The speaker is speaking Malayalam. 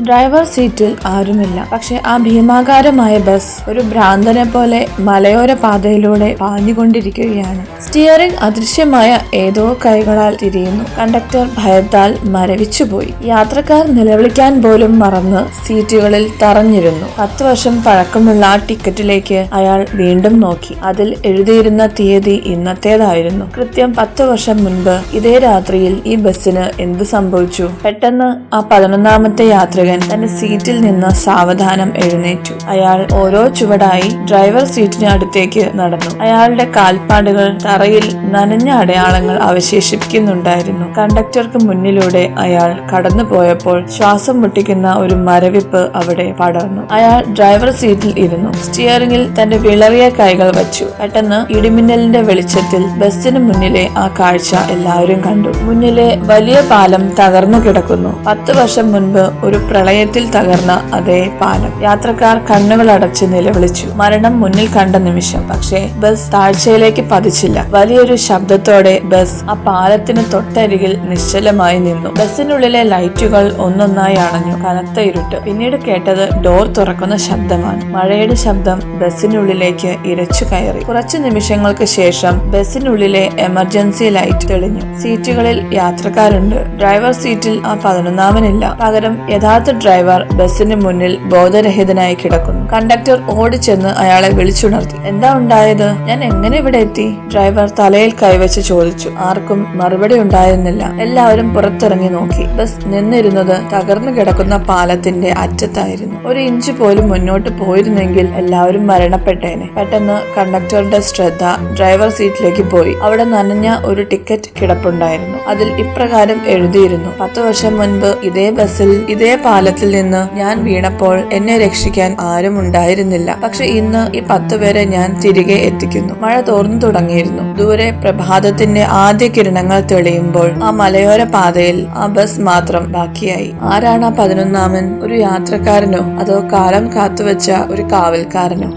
ഡ്രൈവർ സീറ്റിൽ ആരുമില്ല. പക്ഷെ ആ ഭീമാകാരമായ ബസ് ഒരു ഭ്രാന്തനെ പോലെ മലയോര പാതയിലൂടെ പാഞ്ഞുകൊണ്ടിരിക്കുകയാണ്. സ്റ്റിയറിംഗ് അദൃശ്യമായ ഏതോ കൈകളാൽ തിരിയുന്നു. കണ്ടക്ടർ ഭയത്താൽ മരവിച്ചുപോയി. യാത്രക്കാർ നിലവിളിക്കാൻ പോലും മറന്ന് സീറ്റുകളിൽ തറഞ്ഞിരുന്നു. 10 വർഷം പഴക്കമുള്ള ആ ടിക്കറ്റിലേക്ക് അയാൾ വീണ്ടും നോക്കി. അതിൽ എഴുതിയിരുന്ന തീയതി ഇന്നത്തേതായിരുന്നു. കൃത്യം 10 വർഷം മുൻപ് ഇതേ രാത്രിയിൽ ഈ ബസ്സിന് എന്ത് സംഭവിച്ചു? പെട്ടെന്ന് ആ 11ാമത്തെ യാത്രികൻ തന്റെ സീറ്റിൽ നിന്ന് സാവധാനം എഴുന്നേറ്റു. അയാൾ ഓരോ ചുവടായി ഡ്രൈവർ സീറ്റിന് അടുത്തേക്ക് നടന്നു. അയാളുടെ കാൽപ്പാടുകൾ തറയിൽ നനഞ്ഞ അടയാളങ്ങൾ അവശേഷിപ്പിക്കുന്നുണ്ടായിരുന്നു. കണ്ടക്ടർക്ക് മുന്നിലൂടെ അയാൾ കടന്നു പോയപ്പോൾ ശ്വാസം മുട്ടിക്കുന്ന ഒരു മരവിപ്പ് അവിടെ പടർന്നു. അയാൾ ഡ്രൈവർ സീറ്റിൽ ഇരുന്നു. സ്റ്റിയറിംഗിൽ തന്റെ വിളറിയ കൈകൾ വച്ചു. പെട്ടെന്ന് ഇടിമിന്നലിന്റെ വെളിച്ചത്തിൽ ബസ്സിന് മുന്നിലെ ആ കാഴ്ച എല്ലാവരും കണ്ടു. മുന്നിലെ വലിയ പാലം തകർന്നു കിടക്കുന്നു. 10 വർഷം മുൻപ് ഒരു പ്രളയത്തിൽ തകർന്ന അതേ പാലം. യാത്രക്കാർ കണ്ണുകൾ അടച്ച് നിലവിളിച്ചു. മരണം മുന്നിൽ കണ്ട നിമിഷം. പക്ഷേ ബസ് താഴ്ചയിലേക്ക് പതിച്ചില്ല. വലിയൊരു ശബ്ദത്തോടെ ബസ് ആ പാലത്തിന് തൊട്ടരികിൽ നിശ്ചലമായി നിന്നു. ബസ്സിനുള്ളിലെ ലൈറ്റുകൾ ഒന്നൊന്നായി അണഞ്ഞു. കനത്ത ഇരുട്ട്. പിന്നീട് കേട്ടത് ഡോർ തുറക്കുന്ന ശബ്ദമാണ്. മഴയുടെ ശബ്ദം ബസ്സിനുള്ളിലേക്ക് ഇരച്ചു കയറി. കുറച്ചു നിമിഷങ്ങൾക്ക് ശേഷം ബസ്സിനുള്ളിലെ എമർജൻസി ലൈറ്റ് തെളിഞ്ഞു. സീറ്റുകളിൽ യാത്രക്കാരുണ്ട്. ഡ്രൈവർ സീറ്റിൽ ആ 11ാമനില്ല. പകരം യഥാർത്ഥ ഡ്രൈവർ ബസ്സിന് മുന്നിൽ ബോധരഹിതനായി കിടക്കുന്നു. കണ്ടക്ടർ ഓടിച്ചെന്ന് അയാളെ വിളിച്ചുണർത്തി. എന്താ ഉണ്ടായത്? ഞാൻ എങ്ങനെ ഇവിടെ എത്തി? ഡ്രൈവർ തലയിൽ കൈവച്ച് ചോദിച്ചു. ആർക്കും മറുപടി ഉണ്ടായിരുന്നില്ല. എല്ലാവരും പുറത്തിറങ്ങി നോക്കി. ബസ് നിന്നിരുന്നത് തകർന്നു കിടക്കുന്ന പാലത്തിന്റെ അറ്റത്തായിരുന്നു. ഒരു ഇഞ്ച് പോലും മുന്നോട്ട് പോയിരുന്നെങ്കിൽ എല്ലാവരും മരണപ്പെട്ടേനെ. പെട്ടെന്ന് കണ്ടക്ടറുടെ ശ്രദ്ധ ഡ്രൈവർ സീറ്റിലേക്ക് പോയി. അവിടെ നനഞ്ഞ ഒരു ടിക്കറ്റ് കിടപ്പുണ്ടായിരുന്നു. അതിൽ ഇപ്രകാരം എഴുതിയിരുന്നു: 10 വർഷം മുൻപ് ഇതേ ബസ്സിൽ ഇതേ പാലത്തിൽ നിന്ന് ഞാൻ വീണപ്പോൾ എന്നെ രക്ഷിക്കാൻ ആരും ഉണ്ടായിരുന്നില്ല. പക്ഷെ ഇന്ന് ഈ 10 പേരെ ഞാൻ തിരികെ എത്തിക്കുന്നു. മഴ തോർന്നു തുടങ്ങിയിരുന്നു. ദൂരെ പ്രഭാതത്തിന്റെ ആദ്യ കിരണങ്ങൾ തെളിയുമ്പോൾ ആ മലയോര പാതയിൽ ആ ബസ് മാത്രം ബാക്കിയായി. ആരാണ് ആ 11ാമൻ? ഒരു യാത്രക്കാരനോ അതോ കാലം കാത്തുവെച്ച ഒരു കാവൽക്കാരനോ?